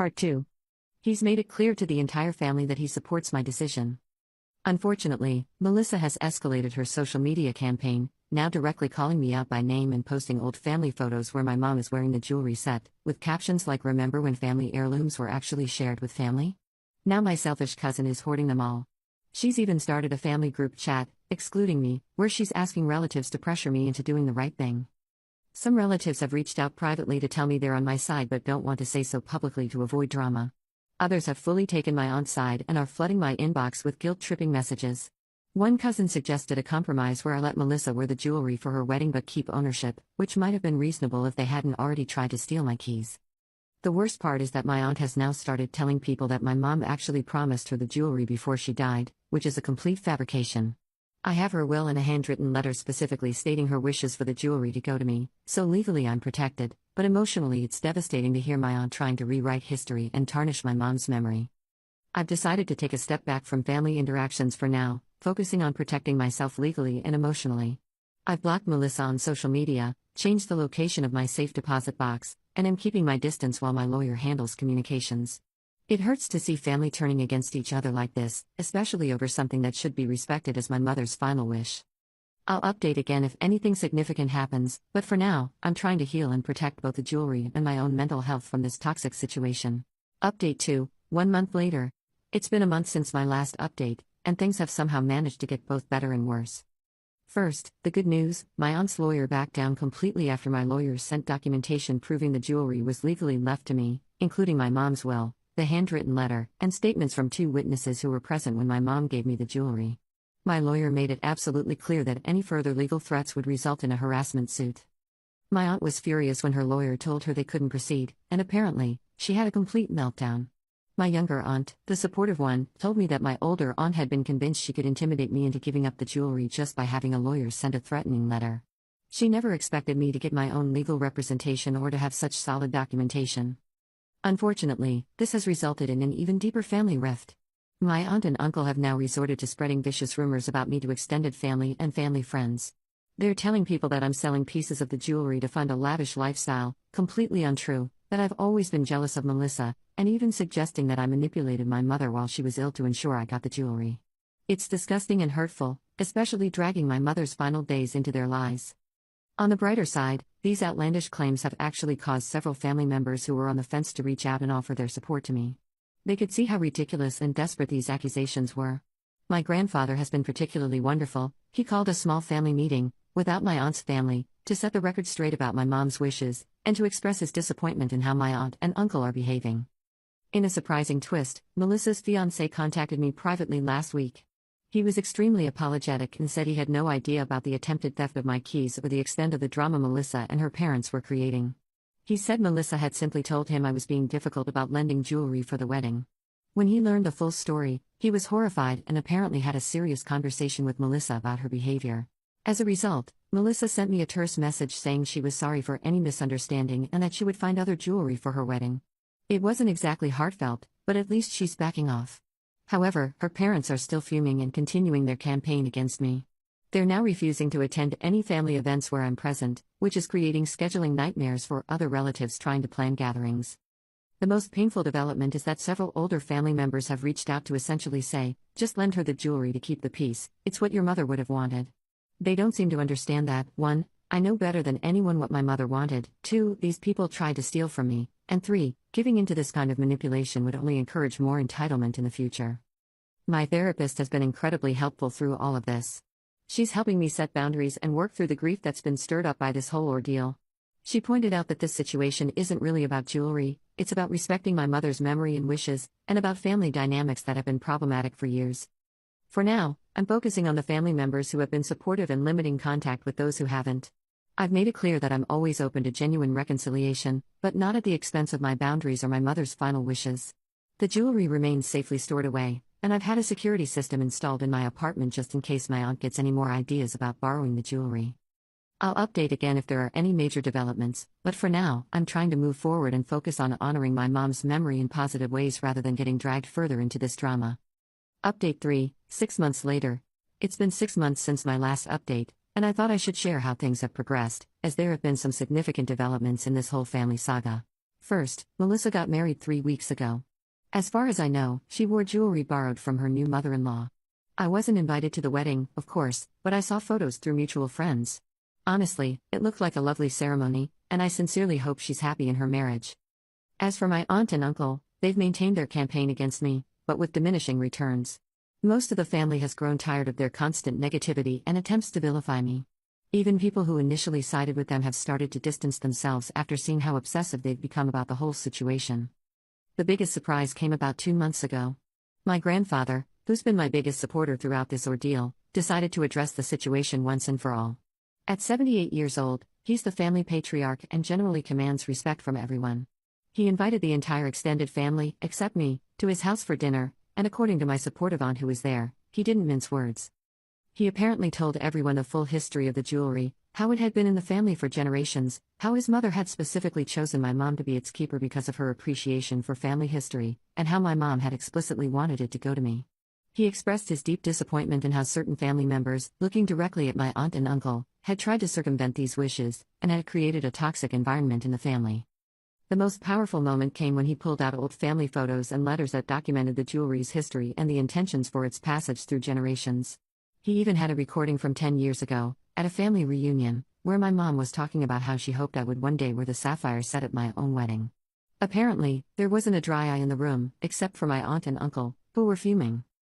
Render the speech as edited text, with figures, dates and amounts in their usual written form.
Part 2. He's made it clear to the entire family that he supports my decision. Unfortunately, Melissa has escalated her social media campaign, now directly calling me out by name and posting old family photos where my mom is wearing the jewelry set, with captions like "Remember when family heirlooms were actually shared with family? Now my selfish cousin is hoarding them all." She's even started a family group chat, excluding me, where she's asking relatives to pressure me into doing the right thing. Some relatives have reached out privately to tell me they're on my side but don't want to say so publicly to avoid drama. Others have fully taken my aunt's side and are flooding my inbox with guilt-tripping messages. One cousin suggested a compromise where I let Melissa wear the jewelry for her wedding but keep ownership, which might have been reasonable if they hadn't already tried to steal my keys. The worst part is that my aunt has now started telling people that my mom actually promised her the jewelry before she died, which is a complete fabrication. I have her will and a handwritten letter specifically stating her wishes for the jewelry to go to me, so legally I'm protected, but emotionally it's devastating to hear my aunt trying to rewrite history and tarnish my mom's memory. I've decided to take a step back from family interactions for now, focusing on protecting myself legally and emotionally. I've blocked Melissa on social media, changed the location of my safe deposit box, and am keeping my distance while my lawyer handles communications. It hurts to see family turning against each other like this, especially over something that should be respected as my mother's final wish. I'll update again if anything significant happens, but for now, I'm trying to heal and protect both the jewelry and my own mental health from this toxic situation. Update 2, 1 month later. It's been a month since my last update, and things have somehow managed to get both better and worse. First, the good news: my aunt's lawyer backed down completely after my lawyers sent documentation proving the jewelry was legally left to me, including my mom's will, the handwritten letter, and statements from 2 witnesses who were present when my mom gave me the jewelry. My lawyer made it absolutely clear that any further legal threats would result in a harassment suit. My aunt was furious when her lawyer told her they couldn't proceed, and apparently, she had a complete meltdown. My younger aunt, the supportive one, told me that my older aunt had been convinced she could intimidate me into giving up the jewelry just by having a lawyer send a threatening letter. She never expected me to get my own legal representation or to have such solid documentation. Unfortunately, this has resulted in an even deeper family rift. My aunt and uncle have now resorted to spreading vicious rumors about me to extended family and family friends. They're telling people that I'm selling pieces of the jewelry to fund a lavish lifestyle, completely untrue, that I've always been jealous of Melissa, and even suggesting that I manipulated my mother while she was ill to ensure I got the jewelry. It's disgusting and hurtful, especially dragging my mother's final days into their lies. On the brighter side, these outlandish claims have actually caused several family members who were on the fence to reach out and offer their support to me. They could see how ridiculous and desperate these accusations were. My grandfather has been particularly wonderful. He called a small family meeting, without my aunt's family, to set the record straight about my mom's wishes, and to express his disappointment in how my aunt and uncle are behaving. In a surprising twist, Melissa's fiancé contacted me privately last week. He was extremely apologetic and said he had no idea about the attempted theft of my keys or the extent of the drama Melissa and her parents were creating. He said Melissa had simply told him I was being difficult about lending jewelry for the wedding. When he learned the full story, he was horrified and apparently had a serious conversation with Melissa about her behavior. As a result, Melissa sent me a terse message saying she was sorry for any misunderstanding and that she would find other jewelry for her wedding. It wasn't exactly heartfelt, but at least she's backing off. However, her parents are still fuming and continuing their campaign against me. They're now refusing to attend any family events where I'm present, which is creating scheduling nightmares for other relatives trying to plan gatherings. The most painful development is that several older family members have reached out to essentially say, "Just lend her the jewelry to keep the peace, it's what your mother would have wanted." They don't seem to understand that, 1, I know better than anyone what my mother wanted, 2, these people tried to steal from me, and 3, giving into this kind of manipulation would only encourage more entitlement in the future. My therapist has been incredibly helpful through all of this. She's helping me set boundaries and work through the grief that's been stirred up by this whole ordeal. She pointed out that this situation isn't really about jewelry, it's about respecting my mother's memory and wishes, and about family dynamics that have been problematic for years. For now, I'm focusing on the family members who have been supportive and limiting contact with those who haven't. I've made it clear that I'm always open to genuine reconciliation, but not at the expense of my boundaries or my mother's final wishes. The jewelry remains safely stored away, and I've had a security system installed in my apartment just in case my aunt gets any more ideas about borrowing the jewelry. I'll update again if there are any major developments, but for now, I'm trying to move forward and focus on honoring my mom's memory in positive ways rather than getting dragged further into this drama. Update 3, 6 months later. It's been 6 months since my last update, and I thought I should share how things have progressed, as there have been some significant developments in this whole family saga. First, Melissa got married 3 weeks ago. As far as I know, she wore jewelry borrowed from her new mother-in-law. I wasn't invited to the wedding, of course, but I saw photos through mutual friends. Honestly, it looked like a lovely ceremony, and I sincerely hope she's happy in her marriage. As for my aunt and uncle, they've maintained their campaign against me, but with diminishing returns. Most of the family has grown tired of their constant negativity and attempts to vilify me. Even people who initially sided with them have started to distance themselves after seeing how obsessive they've become about the whole situation. The biggest surprise came about 2 months ago. My grandfather, who's been my biggest supporter throughout this ordeal, decided to address the situation once and for all. At 78 years old, he's the family patriarch and generally commands respect from everyone. He invited the entire extended family, except me, to his house for dinner, and according to my supportive aunt who was there, he didn't mince words. He apparently told everyone the full history of the jewelry, how it had been in the family for generations, how his mother had specifically chosen my mom to be its keeper because of her appreciation for family history, and how my mom had explicitly wanted it to go to me. He expressed his deep disappointment in how certain family members, looking directly at my aunt and uncle, had tried to circumvent these wishes, and had created a toxic environment in the family. The most powerful moment came when he pulled out old family photos and letters that documented the jewelry's history and the intentions for its passage through generations. He even had a recording from 10 years ago, at a family reunion, where my mom was talking about how she hoped I would one day wear the sapphire set at my own wedding. Apparently, there wasn't a dry eye in the room, except for my aunt and uncle, who were fuming.